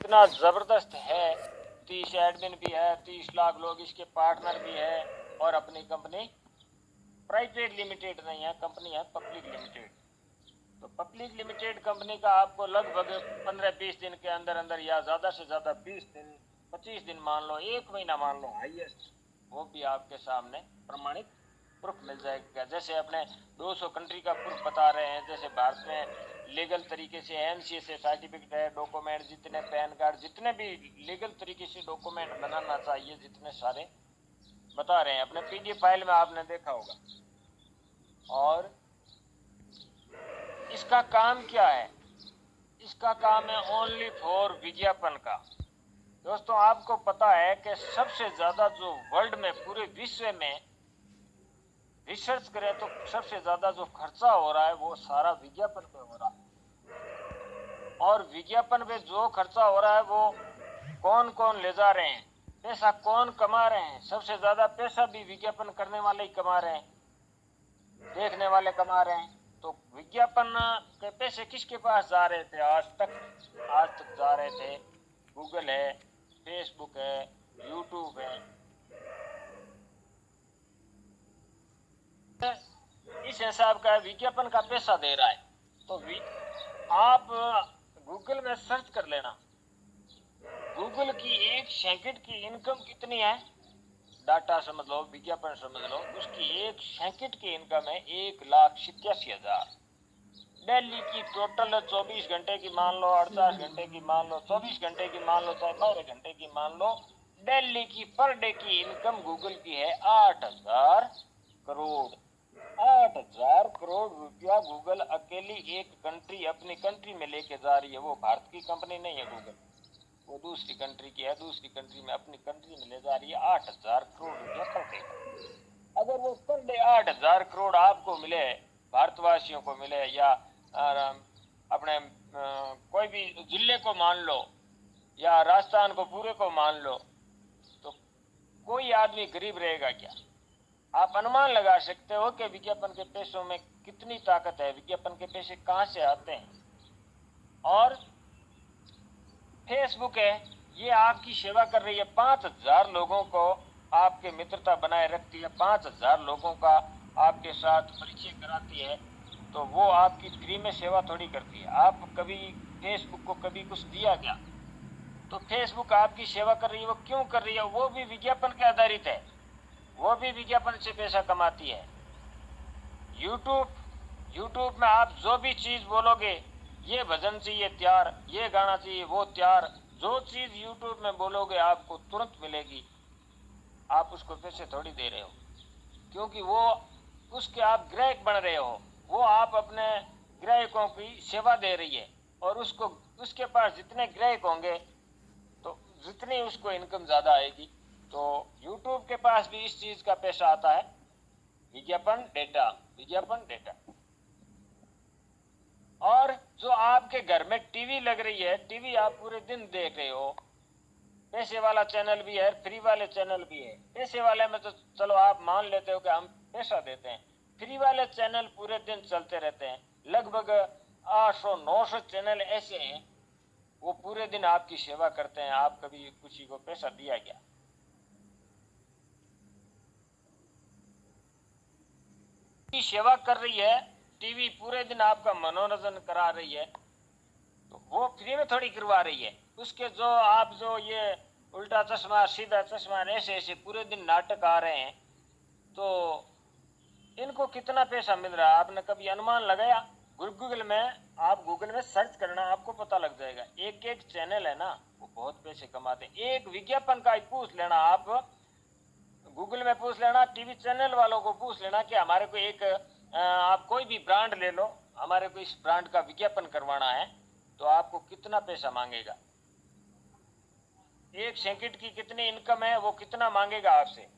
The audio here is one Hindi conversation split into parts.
इतना ज़बरदस्त है, 30 एडमिन भी है, 30 लाख लोग इसके पार्टनर भी है, और अपनी कंपनी प्राइवेट लिमिटेड नहीं है, कंपनी है पब्लिक लिमिटेड। तो पब्लिक लिमिटेड कंपनी का आपको लगभग 15-20 दिन के अंदर अंदर, या ज़्यादा से ज़्यादा 20 दिन 25 दिन मान लो, 1 महीना मान लो हाईएस्ट, वो भी आपके सामने प्रमाणित प्रूफ मिल जाएगा। जैसे अपने 200 कंट्री का प्रूफ बता रहे हैं, जैसे भारत में लीगल तरीके से एनसीए से सर्टिफिकेट है, डॉक्यूमेंट जितने, पैन कार्ड, जितने भी लीगल तरीके से डॉक्यूमेंट बनाना चाहिए, जितने सारे बता रहे हैं, अपने पीडीएफ फाइल में आपने देखा होगा। और इसका काम क्या है? इसका काम है ओनली फॉर विज्ञापन का। दोस्तों, आपको पता है कि सबसे ज्यादा जो वर्ल्ड में, पूरे विश्व में रिसर्च करें तो सबसे ज्यादा जो खर्चा हो रहा है वो सारा विज्ञापन पे हो रहा है। और विज्ञापन पे जो खर्चा हो रहा है वो कौन कौन ले जा रहे हैं, पैसा कौन कमा रहे हैं? सबसे ज्यादा पैसा भी विज्ञापन करने वाले ही कमा रहे हैं, देखने वाले कमा रहे हैं। तो विज्ञापन के पैसे किसके पास जा रहे थे? आज तक जा रहे थे गूगल है, फेसबुक है, यूट्यूब है। इस हिसाब का विज्ञापन का पैसा दे रहा है। तो आप गूगल में सर्च कर लेना, गूगल की 1 सेकंड की इनकम कितनी है, डाटा समझ लो, विज्ञापन समझ लो, उसकी 1 सेकंड की इनकम है 1,87,000। दिल्ली की टोटल 24 घंटे की मान लो, 48 घंटे की मान लो, 24 घंटे की मान लो, चाहे 12 घंटे की मान लो, दिल्ली की पर डे की इनकम गूगल की है 8,000 करोड़। 8,000 करोड़ रुपया गूगल अकेली एक कंट्री, अपनी कंट्री में लेके जा रही है। वो भारत की कंपनी नहीं है गूगल, वो दूसरी कंट्री की है, दूसरी कंट्री में अपनी कंट्री में ले जा रही है 8,000 करोड़ रुपया पर डे। अगर वो पर डे 8,000 करोड़ आपको मिले, भारतवासियों को मिले, या अपने कोई भी जिले को मान लो, या राजस्थान को पूरे को मान लो, तो कोई आदमी गरीब रहेगा क्या? आप अनुमान लगा सकते हो कि विज्ञापन के पैसों में कितनी ताकत है, विज्ञापन के पैसे कहां से आते हैं। और फेसबुक है, ये आपकी सेवा कर रही है, 5,000 लोगों को आपके मित्रता बनाए रखती है, 5,000 लोगों का आपके साथ परिचय कराती है। तो वो आपकी फ्री में सेवा थोड़ी करती है। आप कभी फेसबुक को कभी कुछ दिया क्या? तो फेसबुक आपकी सेवा कर रही है, वो क्यों कर रही है? वो भी विज्ञापन के आधारित है, वो भी विज्ञापन से पैसा कमाती है। यूट्यूब में आप जो भी चीज बोलोगे, ये भजन चाहिए तैयार, ये गाना चाहिए वो तैयार, जो चीज यूट्यूब में बोलोगे आपको तुरंत मिलेगी। आप उसको पैसे थोड़ी दे रहे हो, क्योंकि वो उसके आप ग्राहक बन रहे हो, वो आप अपने ग्राहकों की सेवा दे रही है। और उसके पास जितने ग्राहक होंगे तो जितनी उसको इनकम ज्यादा आएगी। तो यूट्यूब के पास भी इस चीज का पैसा आता है, विज्ञापन डेटा, विज्ञापन डेटा। और जो आपके घर में टीवी लग रही है, टीवी आप पूरे दिन देख रहे हो, पैसे वाला चैनल भी है, फ्री वाले चैनल भी है। पैसे वाले में तो चलो आप मान लेते हो कि हम पैसा देते हैं, फ्री वाले चैनल पूरे दिन चलते रहते हैं। लगभग 800-900 चैनल ऐसे हैं, वो पूरे दिन आपकी सेवा करते हैं। आप कभी किसी को पैसा दिया क्या? सेवा कर रही है, टीवी पूरे दिन आपका मनोरंजन करा रही है, तो वो फ्री में थोड़ी करवा रही है। उसके जो ये उल्टा चश्मा, सीधा चश्मा, ऐसे ऐसे पूरे दिन नाटक आ रहे हैं, तो इनको कितना पैसा मिल रहा है? आपने कभी अनुमान लगाया? गूगल में सर्च करना, आपको पता लग जाएगा। एक एक चैनल है ना, वो बहुत पैसे कमाते हैं। एक विज्ञापन का ही पूछ लेना, आप गूगल में पूछ लेना, टीवी चैनल वालों को पूछ लेना कि हमारे को एक आप कोई भी ब्रांड ले लो, हमारे को इस ब्रांड का विज्ञापन करवाना है, तो आपको कितना पैसा मांगेगा? 1 सेकंड की कितनी इनकम है, वो कितना मांगेगा आपसे?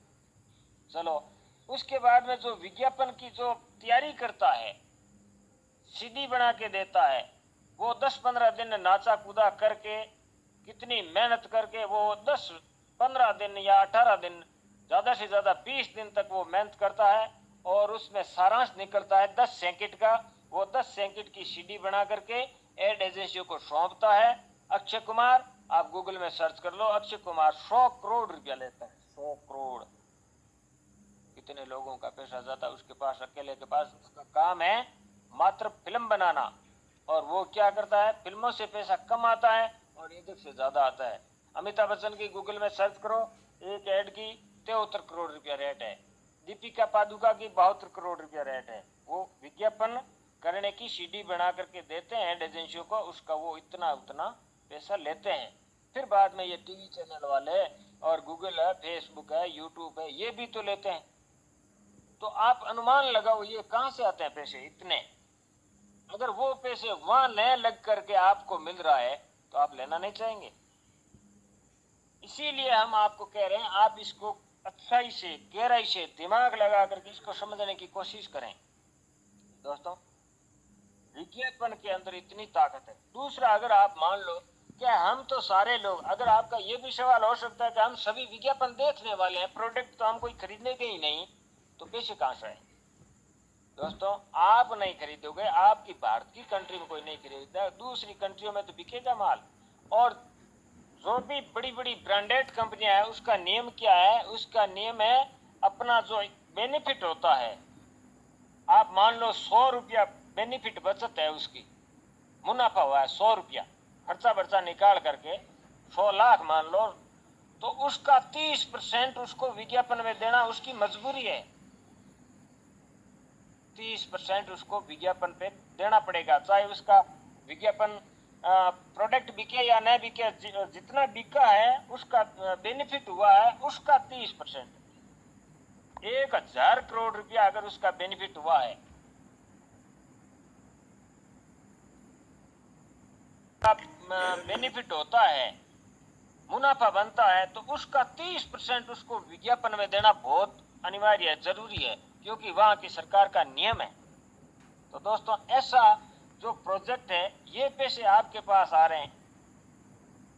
चलो, उसके बाद में जो विज्ञापन की जो तैयारी करता है, सीडी बना के देता है, वो 10-15 दिन नाचा कूदा करके, कितनी मेहनत करके, वो 10-15 दिन या 18 दिन, ज्यादा से ज्यादा 20 दिन तक वो मेहनत करता है, और उसमें सारांश निकलता है 10 सेकंड का। वो 10 सेकंड की सीडी बना करके एड एजेंसियों को सौंपता है, अक्षय कुमार, आप गूगल में सर्च कर लो, अक्षय कुमार 100 करोड़ रुपया लेता है, 100 करोड़। कितने लोगों का पैसा जाता है उसके पास, अकेले के पास। उसका काम है मात्र फिल्म बनाना, और वो क्या करता है, फिल्मों से पैसा कम आता है और इधर से ज्यादा आता है। अमिताभ बच्चन की गूगल में सर्च करो, एक ऐड की 73 करोड़ रुपया रेट है। दीपिका पादुका की 72 करोड़ रुपया रेट है। वो विज्ञापन करने की सीडी बना करके देते हैं एजेंसियों को, उसका वो इतना उतना पैसा लेते हैं। फिर बाद में ये टीवी चैनल वाले और गूगल है, फेसबुक है, यूट्यूब है, ये भी तो लेते हैं। तो आप अनुमान लगाओ ये कहां से आते हैं पैसे इतने। अगर वो पैसे वहां न लग करके आपको मिल रहा है तो आप लेना नहीं चाहेंगे। इसीलिए हम आपको कह रहे हैं, आप इसको अच्छाई से, गहराई से दिमाग लगा करके इसको समझने की कोशिश करें। दोस्तों, विज्ञापन के अंदर इतनी ताकत है। दूसरा, अगर आप मान लो क्या हम तो सारे लोग, अगर आपका ये भी सवाल हो सकता है कि हम सभी विज्ञापन देखने वाले हैं, प्रोडक्ट तो हम कोई खरीदने के ही नहीं, तो पैसे कहां से आए। दोस्तों, आप नहीं खरीदोगे, आपकी भारत की कंट्री में कोई नहीं खरीदता, दूसरी कंट्रियों में तो बिकेगा माल। और जो भी बड़ी बड़ी ब्रांडेड कंपनियां हैं उसका नियम क्या है, उसका नियम है अपना जो बेनिफिट होता है, आप मान लो 100 रुपया बेनिफिट बचत है, उसकी मुनाफा हुआ है 100 रुपया, खर्चा बर्चा निकाल करके 100 लाख मान लो, तो उसका 30% उसको विज्ञापन में देना उसकी मजबूरी है। 30% उसको विज्ञापन पे देना पड़ेगा, चाहे उसका विज्ञापन प्रोडक्ट बिके या न बिके, जितना बिका है उसका बेनिफिट हुआ है उसका 30%। 1000 करोड़ रुपया अगर उसका बेनिफिट हुआ है, बेनिफिट होता है, मुनाफा बनता है, तो उसका 30% उसको विज्ञापन में देना बहुत अनिवार्य है, जरूरी है, क्योंकि वहां की सरकार का नियम है। तो दोस्तों, ऐसा जो प्रोजेक्ट है, ये पैसे आपके पास आ रहे हैं,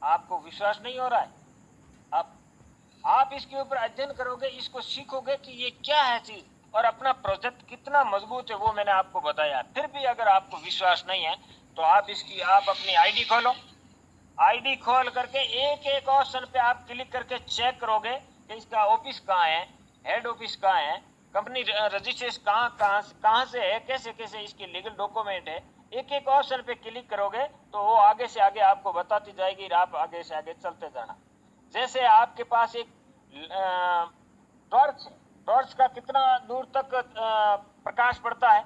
आपको विश्वास नहीं हो रहा है, आप इसके ऊपर अध्ययन करोगे, इसको सीखोगे कि ये क्या है चीज, और अपना प्रोजेक्ट कितना मजबूत है वो मैंने आपको बताया। फिर भी अगर आपको विश्वास नहीं है तो आप अपनी आईडी खोलो, आईडी खोल करके एक एक ऑप्शन पे आप क्लिक करके चेक करोगे कि इसका ऑफिस कहाँ है, हेड ऑफिस कहाँ है, कंपनी रजिस्ट्रेशन कहाँ से है, कैसे कैसे इसके लीगल डॉक्यूमेंट है। एक एक ऑप्शन पे क्लिक करोगे तो वो आगे से आगे आपको बताती जाएगी, आप आगे से आगे चलते जाना। जैसे आपके पास एक टॉर्च है, टॉर्च का कितना दूर तक प्रकाश पड़ता है,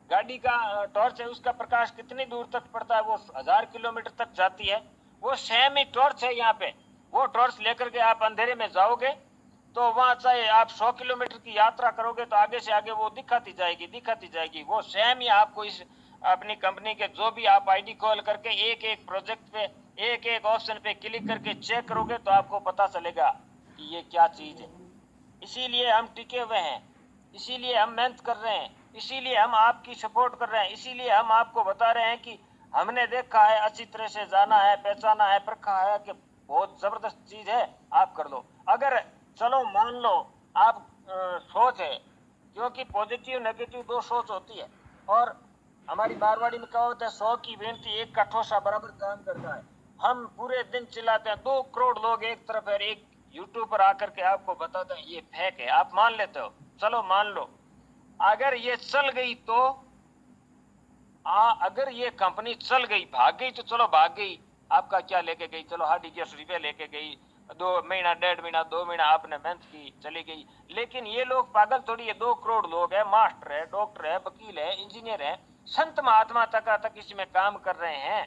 गाड़ी का टॉर्च है उसका प्रकाश कितनी दूर तक पड़ता है, वो 1000 किलोमीटर तक जाती है। वो सेम ही टॉर्च है यहाँ पे, वो टॉर्च लेकर के आप अंधेरे में जाओगे तो वहां चाहे आप 100 किलोमीटर की यात्रा करोगे तो आगे से आगे वो दिखाती जाएगी। वो सेम ही आपको इस अपनी कंपनी के जो भी आप आईडी खोल करके एक एक प्रोजेक्ट पे एक एक ऑप्शन पे क्लिक करके चेक करोगे तो आपको पता चलेगा कि ये क्या चीज है। इसीलिए हम टिके हुए हैं, इसीलिए हम मेहनत कर रहे हैं, इसीलिए हम आपकी सपोर्ट कर रहे हैं, इसीलिए हम आपको बता रहे हैं कि हमने देखा है, अच्छी तरह से जाना है, पहचाना है, परखा है कि बहुत जबरदस्त चीज है, आप कर लो। अगर चलो मान लो आप सोच है, क्योंकि पॉजिटिव नेगेटिव दो सोच होती है, और हमारी मारवाड़ी में कहा होता है 100 की बेनती 1 का ठोसा बराबर काम करता है। हम पूरे दिन चिल्लाते हैं, 2 करोड़ लोग एक तरफ है, एक यूट्यूब पर आकर के आपको बताते हैं ये फेक है, आप मान लेते हो, चलो मान लो। अगर ये चल गई तो अगर ये कंपनी चल गई, भाग गई तो चलो भाग गई, आपका क्या लेके गई, चलो 1.5 रुपया लेके गई, 2 महीना 1.5 महीना 2 महीना आपने मेहनत की, चली गई। लेकिन ये लोग पागल थोड़ी है, 2 करोड़ लोग है, मास्टर है, डॉक्टर है, वकील है, इंजीनियर है, संत महात्मा तक इसमें काम कर रहे हैं,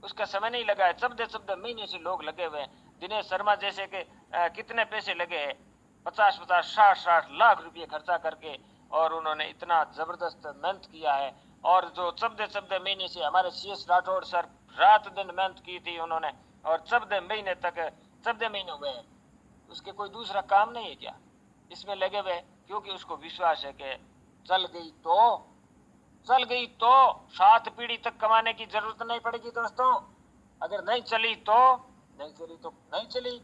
उसका समय नहीं लगा है, चबदे महीने से लोग लगे हुए हैं। दिनेश शर्मा जैसे के कितने पैसे लगे हैं, 50-50 60 लाख रुपये खर्चा करके, और उन्होंने इतना जबरदस्त मेहनत किया है। और जो चबदे महीने से हमारे CS राठौड़ सर रात दिन मेहनत की थी उन्होंने, और चबदे महीने हुए हैं, उसके कोई दूसरा काम नहीं है क्या, इसमें लगे हुए, क्योंकि उसको विश्वास है कि चल गई तो 7 पीढ़ी तक कमाने की जरूरत नहीं पड़ेगी दोस्तों। अगर नहीं चली तो नहीं चली,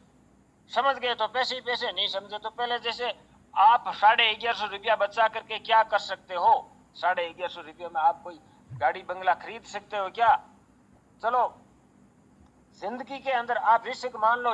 समझ गए तो पैसे ही पैसे, नहीं समझे तो पहले जैसे आप 1150 रुपया बचा करके क्या कर सकते हो, 1150 रुपये में आप कोई गाड़ी बंगला खरीद सकते हो क्या। चलो जिंदगी के अंदर आप रिस्क मान लो